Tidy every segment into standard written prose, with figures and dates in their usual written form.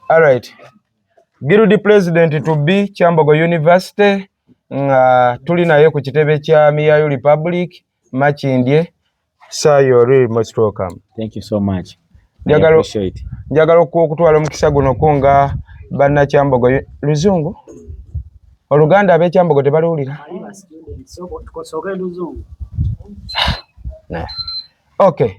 All right. Girudi President to be Kyambogo University tuli naye ku kitebe kya Miyayu Republic Makindye. Sir, you're really most welcome. Thank you so much. I appreciate. Njagala okutwala omukisa guno kunga banna Kyambogo Luzungu. Oluganda abe Kyambogo tebaluwulira. Okay.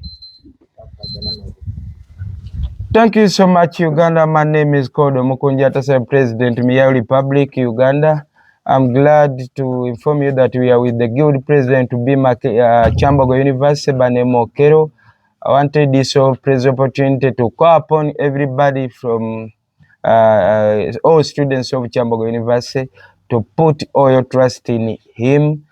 Thank you so much, Uganda. My name is Kodo Mukunjata, President Miyayu Republic, Uganda. I'm glad to inform you that we are with the Guild President to be Kyambogo University, Banemo Okero. I wanted this opportunity to call upon everybody from all students of Kyambogo University to put all your trust in him,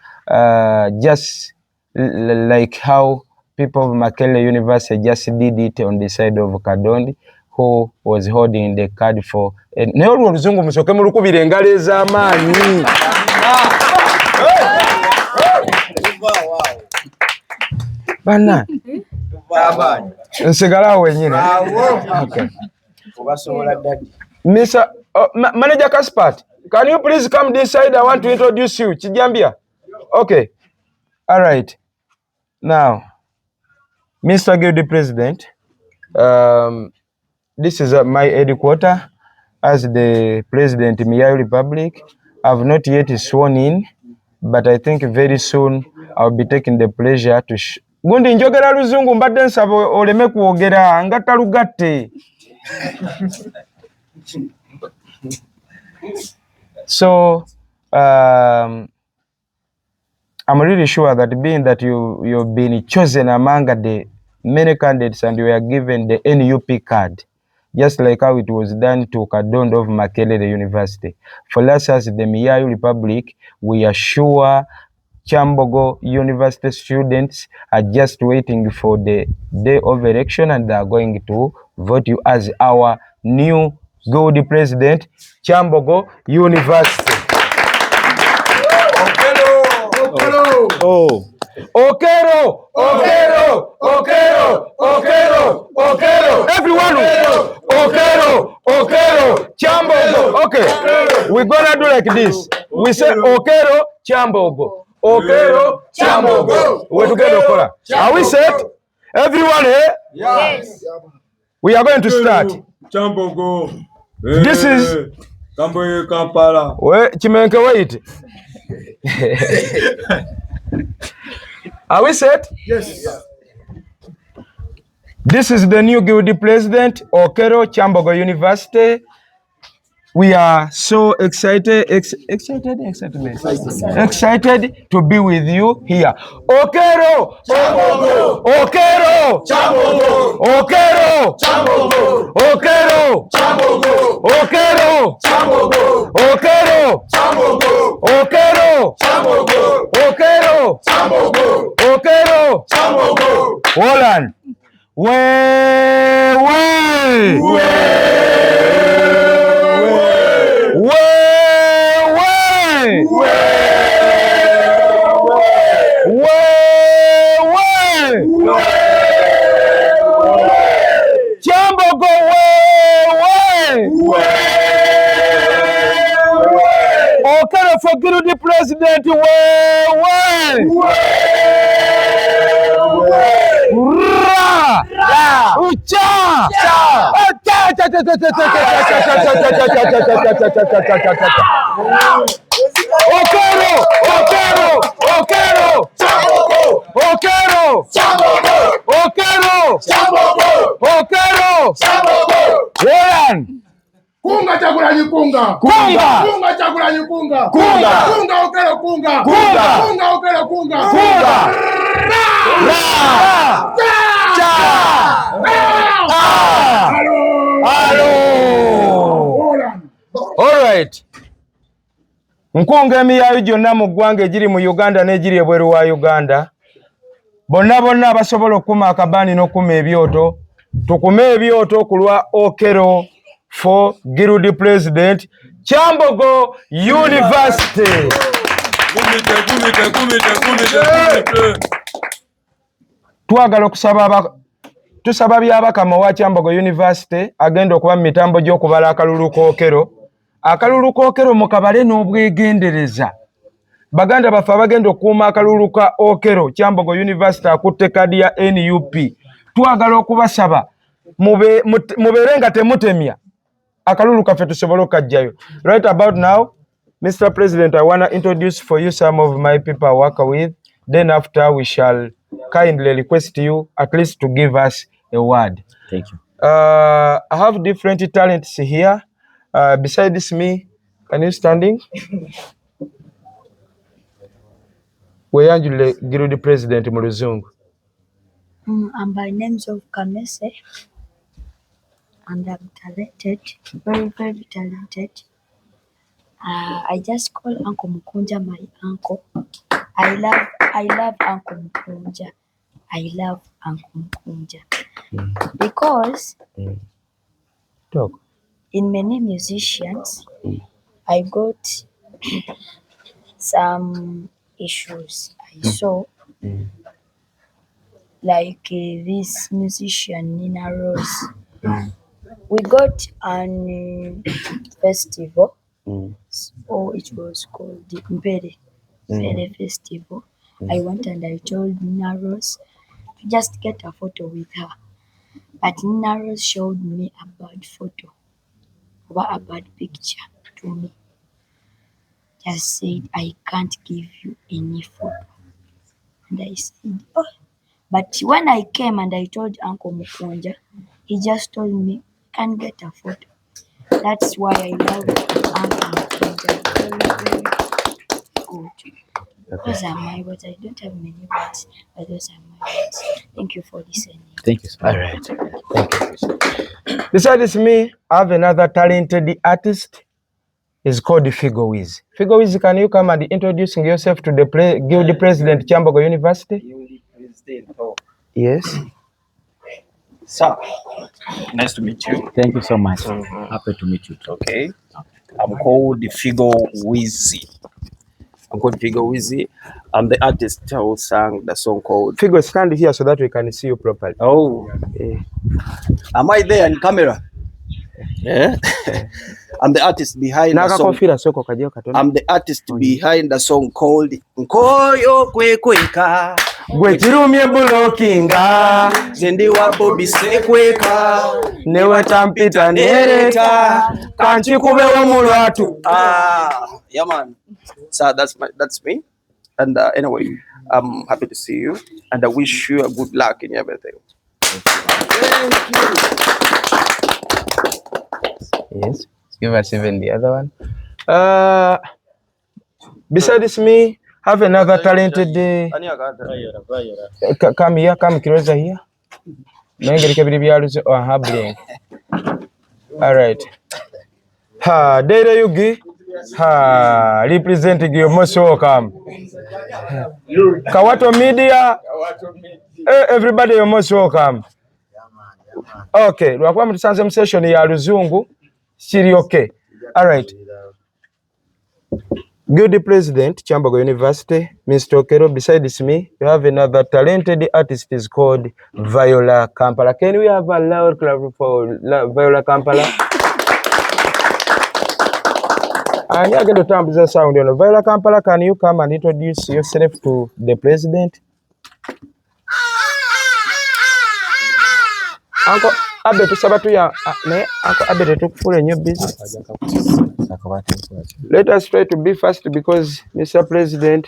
just like how people of Makerere University just did it on the side of Kadondi, who was holding the card for naye olwo oluzungu musoke mulukubira engalo ez'amaanyi. Bana nsigala wenyine. Okay. Mr. Manager Kaspat, can you please come this side? I want to introduce you. Chijambia. Okay. All right. Now, Mr. Guild President, this is my headquarters as the President Miyayu Republic. I've not yet sworn in, but I think very soon I'll be taking the pleasure to gundi njogera luzungu mbadde nsaba oleme kwogera nga talugatte. So I'm really sure that being that you've been chosen among the many candidates and you are given the NUP card, just like how it was done to Kadondo of Makerere University. For us as the Miyayu Republic, we are sure Kyambogo University students are just waiting for the day of election and they are going to vote you as our new Guild President, Kyambogo University. Oh. Okero, Okero, Okero, Okero, Okero. Everyone, Okero, Okero, Kyambogo. Okay, we're gonna do like this. We say Okero, Kyambogo. Okero, Kyambogo. We're together, Okora. Are we set? Everyone, eh? Yes. We are going to start. Kyambogo. This is Kamboye Kampala. Wait, Chimenke, wait. Are we set? Yes. This is the new Guild President, Okero, Kyambogo University. We are so excited to be with you here. Okero, Kyambogo. Okero, Kyambogo. Okero, Kyambogo. Okero, Kyambogo. Okero, Kyambogo. Okero, Kyambogo. Okero, Kyambogo. Okero, Kyambogo. Okero, Kyambogo. Holland. Way. Kyambogo way. Okero for Guild President way. Ucha! Okero! Kyambogo. Okero! Kyambogo. Okero! Kyambogo. Okero! Kyambogo. Woyan! Kunga Kyagulanyi kunga. Kunga! Kunga Kyagulanyi kunga. Kunga! Kunga Okero kunga. Kunga! Kunga Okero kunga. Kunga! Hello! All right. Nkunga Miyayu gyonna mu ggwanga egiri mu Uganda n'egiri ebweru wa Uganda. Bonna abasobola okukuma akabaani n'okukuma ebyoto. Tukume ebyoto ku lwa Okero for Guild President, Kyambogo University. Twagala tusaba byabakama wa Kyambogo University agenda okuba mu mitambo gy'okubala akalulu kookero. Akalulu kookero mukabale n'obwegendereza. Baganda baffe abagenda okukuuma akalulu ka Okero Kyambogo University akutte kadi ya NUP. Twagala okubasaba mubeere nga temutemya akalulu kaffe tusobole okajjayo. Right about now, Mr. President, I want to introduce for you some of my people I work with. Then after we shall kindly request you at least to give us a word. Thank you. I have different talents here. Besides me, can you standing? Weyanjule Girudi President mu Luzungu. I'm by names of Kamese, and I'm talented, very, very talented. I just call Uncle Mukunja my uncle. I love Uncle Mukunja. I love Uncle Mukunja. Because Talk. in many musicians, I got some issues I saw, like this musician Nina Rose. We got an festival. So it was called the Mpere Festival. I went and I told Nina Rose to just get a photo with her. But Nina Rose showed me a bad photo, or a bad picture to me. Just said, I can't give you any photo. And I said, oh. But when I came and I told Uncle Mukunja, he just told me, can't get a photo. That's why I love Uncle Mukunja. Very, very good. Those are my words. I don't have many words, but those are my words. Thank you for listening. Thank you, sir. All right. Thank you. Besides me, I have another talented artist. It's called Figo Wiz. Figo Wiz, can you come and introducing yourself to the Guild President Kyambogo University? Yes. Sir, nice to meet you. Thank you so much. Happy to meet you too. Okay. I'm called Figo Wiz. I'm the artist who sang the song called Figo, stand here so that we can see you properly. Oh. Am I there in camera? Yeah. I'm the artist behind the song. I'm the artist behind the song called Nkoyo Kwekweka. Gwe kirumye bulokinga Zendi wa Bobby Sekweka newe tampita nereta kanchi kubewa mulwatu. Yeah man. So that's me. And anyway, I'm happy to see you and I wish you a good luck in everything. Thank you. Yes. Give us even the other one. Besides me, have another talented. Come here, come closer here. All right. Ha, Dere Yugi. Ha, representing you most welcome. Kawato Media. Everybody, you're most welcome. Okay, lwakuba mutusanze session ya Luzungu. Siri okay. All right. Good President, Kyambogo University, Mr. Okero. Besides me, you have another talented artist is called Viola Kampala. Can we have a loud clap for Viola Kampala? And you get to tambuza sound. Viola Kampala, can you come and introduce yourself to the President? Uncle Abe tusaba tuya ne Uncle Abe tukufule new business. Let us try to be fast because Mr. President